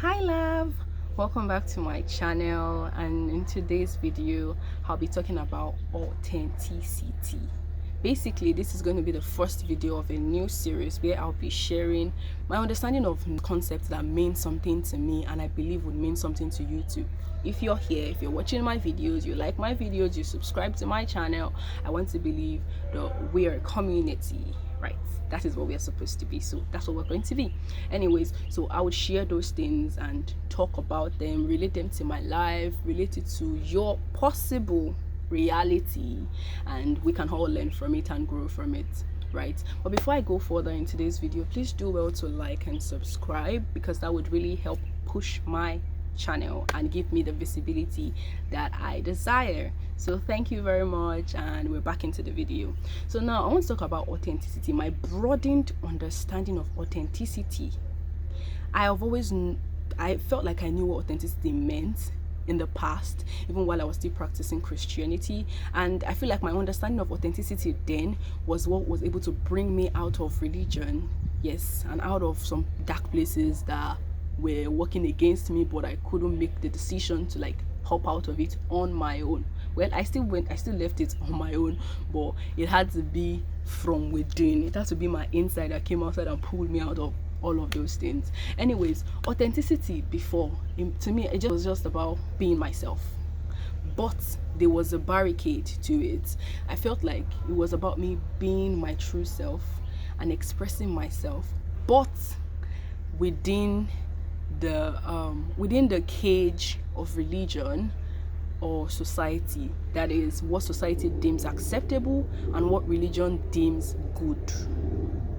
Hi love, welcome back to my channel, and in today's video I'll be talking about authenticity. Basically, this is going to be the first video of a new series where I'll be sharing my understanding of concepts that mean something to me and I believe would mean something to you too. If you're here, if you're watching my videos, you like my videos, you subscribe to my channel, I want to believe that we're a community, right? That is what we're supposed to be, so that's what we're going to be. Anyways, so I would share those things and talk about them, relate them to my life, relate it to your possible reality, and we can all learn from it and grow from it, right? But before I go further in today's video, please do well to like and subscribe, because that would really help push my channel and give me the visibility that I desire. So thank you very much, and we're back into the video. So now I want to talk about authenticity, my broadened understanding of authenticity. I felt like I knew what authenticity meant in the past, even while I was still practicing Christianity, and I feel like my understanding of authenticity then was what was able to bring me out of religion, yes, and out of some dark places that were working against me, but I couldn't make the decision to like hop out of it on my own. Well, I still left it on my own, but it had to be from within. It had to be my inside that came outside and pulled me out of all of those things. Anyways, authenticity before, to me, it was just about being myself, but there was a barricade to it. I felt like it was about me being my true self and expressing myself, but within the cage of religion or society. That is what society deems acceptable and what religion deems good.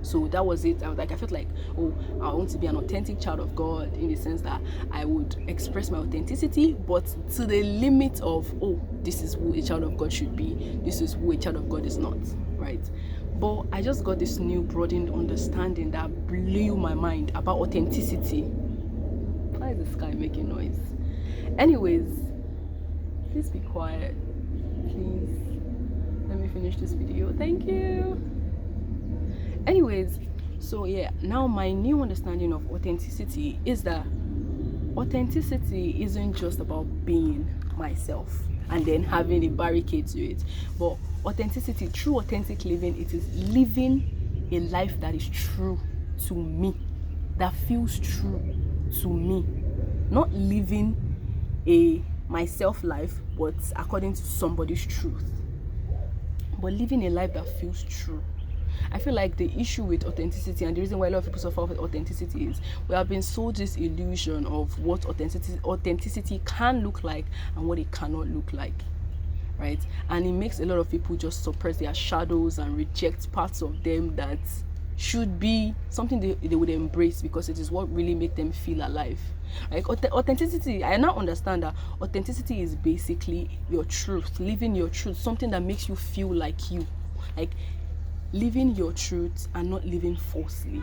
So that was it. I felt like, oh, I want to be an authentic child of God, in the sense that I would express my authenticity, but to the limit of, oh, this is who a child of God should be, this is who a child of God is not, right? But I just got this new broadened understanding that blew my mind about authenticity. Why is the sky making noise? Anyways, please be quiet. Please let me finish this video. Thank you. Anyways, so yeah, now my new understanding of authenticity is that authenticity isn't just about being myself and then having a barricade to it, but authenticity, true authentic living, it is living a life that is true to me, that feels true to me, not living a myself life but according to somebody's truth, but living a life that feels true. I feel like the issue with authenticity, and the reason why a lot of people suffer with authenticity, is we have been sold this illusion of what authenticity can look like and what it cannot look like, right? And it makes a lot of people just suppress their shadows and reject parts of them that should be something they would embrace, because it is what really make them feel alive. Like authenticity, I now understand that authenticity is basically your truth, living your truth, something that makes you feel like you, like living your truth and not living falsely.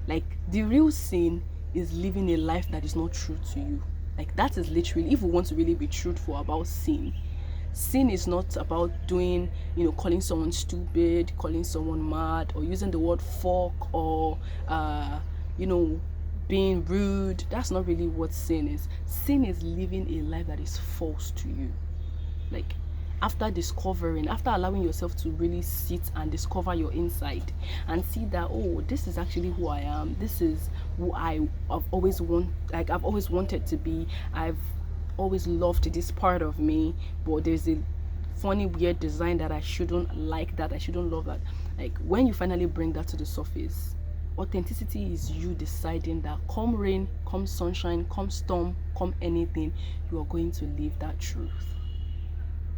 Like the real sin is living a life that is not true to you. Like that is literally, if we want to really be truthful about sin, sin is not about doing, calling someone stupid, calling someone mad, or using the word fuck, or being rude. That's not really what sin is. Sin is living a life that is false to you. Like after allowing yourself to really sit and discover your inside and see that, oh, this is actually who I am, this is who I've always wanted to be, I've always loved this part of me, but there's a funny weird design that I shouldn't like, that I shouldn't love that. Like when you finally bring that to the surface, authenticity is you deciding that come rain, come sunshine, come storm, come anything, you are going to live that truth.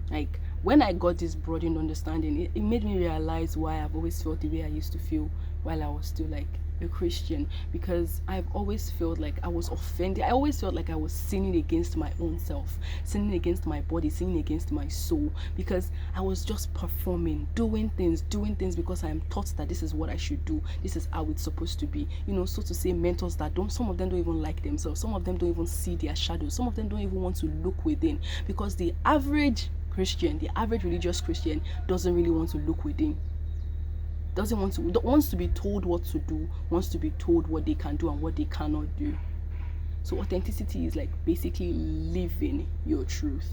Like when I got this broadened understanding, it made me realize why I've always felt the way I used to feel while I was still like a Christian, because I've always felt like I was offended. I always felt like I was sinning against my own self, sinning against my body, sinning against my soul, because I was just performing, doing things because I am taught that this is what I should do, this is how it's supposed to be. So to say, mentors that some of them don't even like themselves, some of them don't even see their shadows, some of them don't even want to look within, because the average religious Christian doesn't really want to look within, wants to be told what to do, wants to be told what they can do and what they cannot do. So authenticity is like basically living your truth.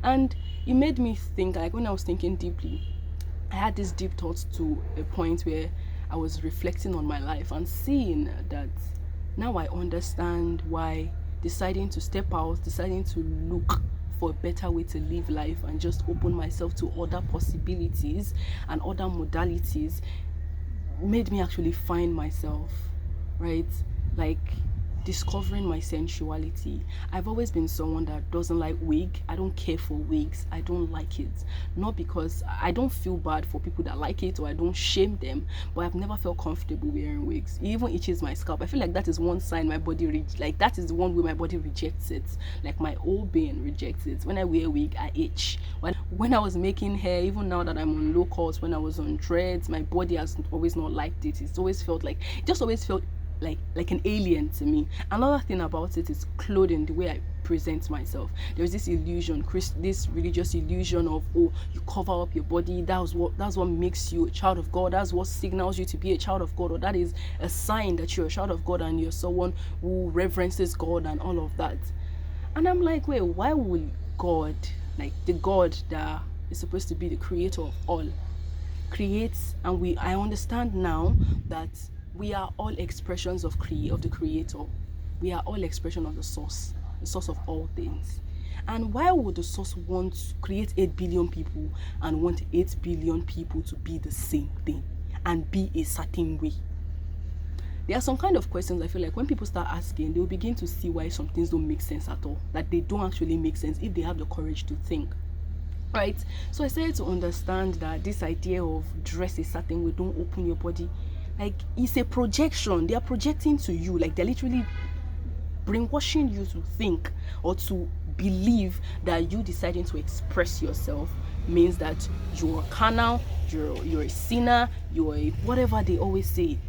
And it made me think, like when I was thinking deeply, I had this deep thoughts to a point where I was reflecting on my life and seeing that now I understand why deciding to step out, deciding to look for a better way to live life and just open myself to other possibilities and other modalities made me actually find myself, right? Like discovering my sensuality. I've always been someone that doesn't like wig. I don't care for wigs. I don't like it. Not because I don't feel bad for people that like it or I don't shame them, but I've never felt comfortable wearing wigs. It even itches my scalp. I feel like that is one sign my body like that is the one way my body rejects it. Like my whole being rejects it. When I wear a wig, I itch. When I was making hair, even now that I'm on low cuts, when I was on dreads, my body has always not liked it. It's always felt like it just always felt like an alien to me. Another thing about it is clothing, the way I present myself. There's this illusion, this religious illusion of, oh, you cover up your body, that's what makes you a child of God, that's what signals you to be a child of God, or that is a sign that you're a child of God and you're someone who reverences God and all of that. And I'm like, wait, why would God, like the God that is supposed to be the creator of all, creates? And I understand now that we are all expressions of the creator. We are all expression of the source of all things. And why would the source want to create 8 billion people and want 8 billion people to be the same thing and be a certain way? There are some kind of questions I feel like when people start asking, they'll begin to see why some things don't make sense at all. That they don't actually make sense if they have the courage to think. Right? So I started to understand that this idea of dress a certain way, don't open your body, like it's a projection. They are projecting to you, like they're literally brainwashing you to think or to believe that you deciding to express yourself means that you're carnal, you're a sinner, you're a whatever they always say.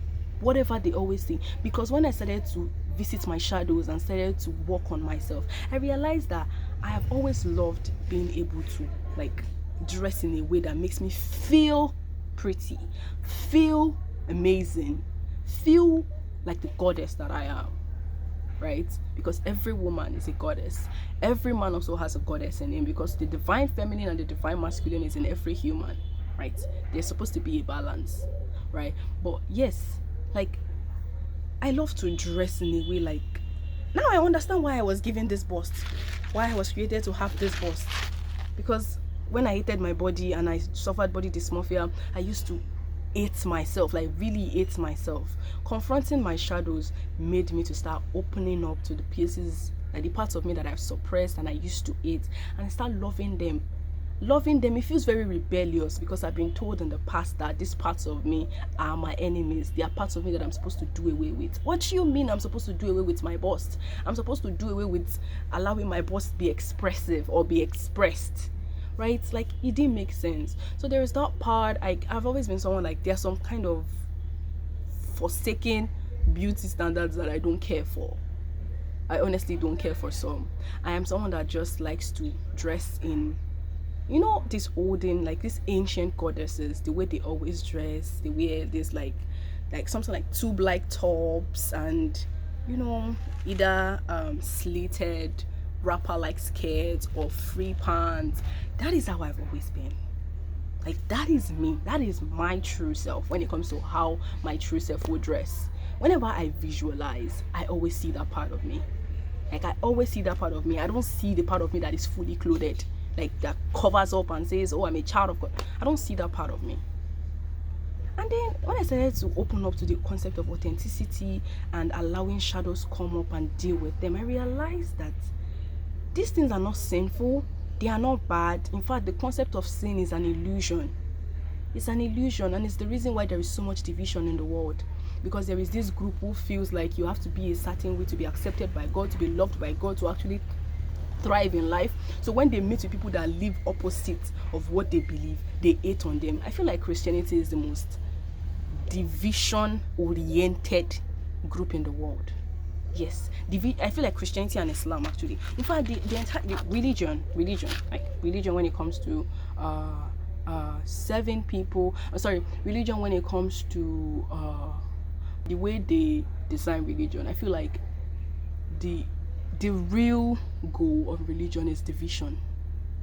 Because when I started to visit my shadows and started to work on myself, I realized that I have always loved being able to like dress in a way that makes me feel pretty, feel amazing, feel like the goddess that I am, right? Because every woman is a goddess. Every man also has a goddess in him, because the divine feminine and the divine masculine is in every human, right? There's supposed to be a balance, right? But yes, like I love to dress in a way like, now I understand why I was given this bust, why I was created to have this bust. Because when I hated my body and I suffered body dysmorphia, I used to hate myself, like really hate myself. Confronting my shadows made me to start opening up to the pieces, like the parts of me that I've suppressed and I used to hate, and I start loving them. It feels very rebellious because I've been told in the past that these parts of me are my enemies. They are parts of me that I'm supposed to do away with. What do you mean I'm supposed to do away with my bust? I'm supposed to do away with allowing my bust to be expressive or be expressed, right? Like it didn't make sense. So there is that part. I've always been someone like, there's some kind of forsaken beauty standards that I don't care for. I honestly don't care for some. I am someone that just likes to dress in, you know, this olden, like these ancient goddesses, the way they always dress. They wear this like something like tube like tops and, you know, either slitted wrapper like skirts or free pants. That is how I've always been. Like that is me. That is my true self when it comes to how my true self would dress. Whenever I visualize, I always see that part of me. Like I always see that part of me. I don't see the part of me that is fully clothed, like that covers up and says, oh, I'm a child of God. I don't see that part of me. And then when I started to open up to the concept of authenticity and allowing shadows come up and deal with them, I realized that these things are not sinful. They are not bad. In fact, the concept of sin is an illusion. It's an illusion, and it's the reason why there is so much division in the world. Because there is this group who feels like you have to be a certain way to be accepted by God, to be loved by God, to actually thrive in life. So when they meet with people that live opposite of what they believe, they hate on them. I feel like Christianity is the most division-oriented group in the world. Yes, I feel like Christianity and Islam actually. In fact, the entire religion, when it comes to serving people. Religion when it comes to the way they design religion. I feel like the the real goal of religion is division.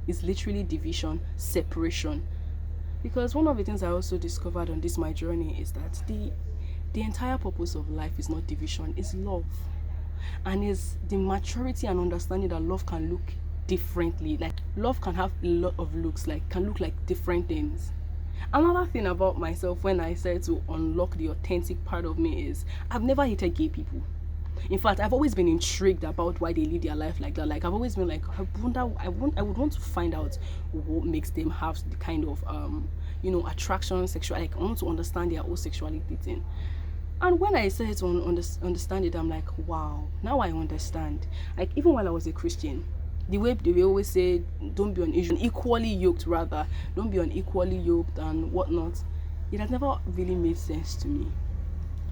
It's literally division, separation. Because one of the things I also discovered on this my journey is that the entire purpose of life is not division, it's love. And it's the maturity and understanding that love can look differently. Like love can have a lot of looks, like can look like different things. Another thing about myself when I started to unlock the authentic part of me is I've never hated gay people. In fact, I've always been intrigued about why they live their life like that. Like I've always been like, I would want to find out what makes them have the kind of attraction, sexual. Like I want to understand their own sexuality thing. And when I started to understand it, I'm like, wow, now I understand. Like even while I was a Christian, the way they always say, don't be unequally yoked, rather, don't be unequally yoked and whatnot. It has never really made sense to me.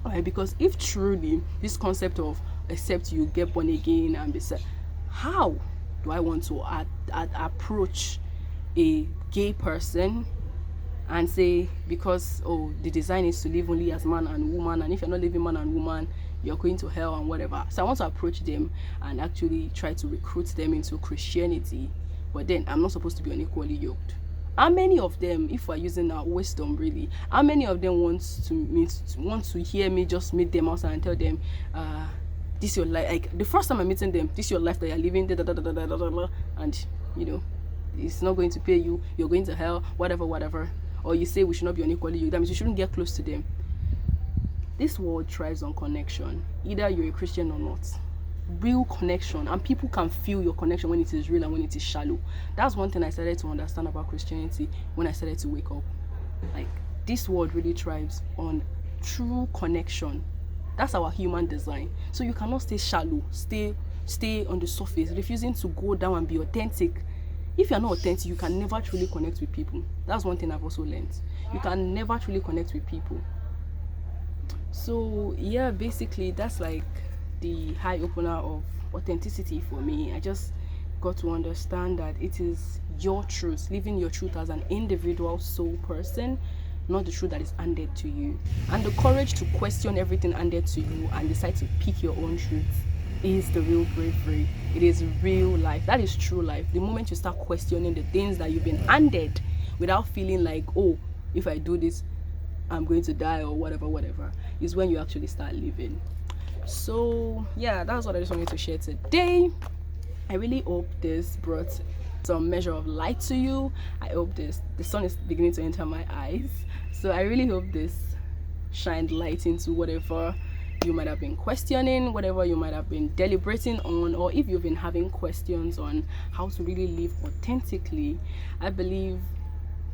Right, because if truly this concept of except you get born again and be set, how do I want to approach a gay person and say because the design is to live only as man and woman, and if you're not living man and woman you're going to hell and whatever. So I want to approach them and actually try to recruit them into Christianity, but then I'm not supposed to be unequally yoked. How many of them, if we're using our wisdom really, how many of them want to hear me just meet them outside and tell them, this your life, like the first time I'm meeting them, this your life that you're living, and it's not going to pay you, you're going to hell, whatever, or you say we should not be unequally yoked, that means you shouldn't get close to them. This world thrives on connection, either you're a Christian or not. Real connection, and people can feel your connection when it is real and when it is shallow. That's one thing I started to understand about Christianity when I started to wake up. Like this world really thrives on true connection. That's our human design. So you cannot stay shallow, stay on the surface, refusing to go down and be authentic. If you're not authentic, you can never truly connect with people. That's one thing I've also learned. You can never truly connect with people. So yeah, basically that's like the high opener of authenticity for me. I just got to understand that it is your truth, living your truth as an individual soul person, not the truth that is handed to you. And the courage to question everything handed to you and decide to pick your own truth is the real bravery. It is real life. That is true life. The moment you start questioning the things that you've been handed without feeling like, oh, if I do this I'm going to die or whatever, is when you actually start living. So yeah, that's what I just wanted to share today. I really hope this brought some measure of light to you. I hope the sun is beginning to enter my eyes, so I really hope this shined light into whatever you might have been questioning, whatever you might have been deliberating on, or if you've been having questions on how to really live authentically. I believe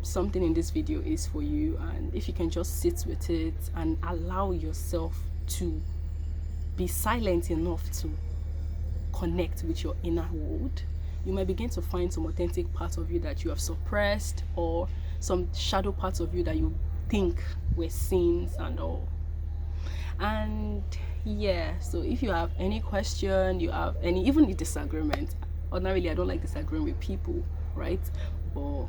something in this video is for you, and if you can just sit with it and allow yourself to be silent enough to connect with your inner world, you might begin to find some authentic parts of you that you have suppressed, or some shadow parts of you that you think were sins and all. And yeah, so if you have any question, you have any even disagreement, ordinarily I don't like disagreeing with people, right? But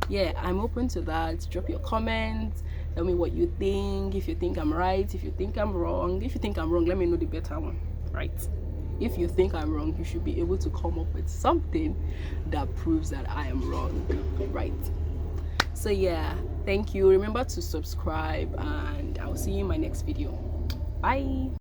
yeah, I'm open to that. Drop your comments, tell me what you think. If you think I'm right, if you think I'm wrong. If you think I'm wrong, let me know the better one, right? If you think I'm wrong, you should be able to come up with something that proves that I am wrong, right? So yeah, thank you. Remember to subscribe, and I'll see you in my next video. Bye.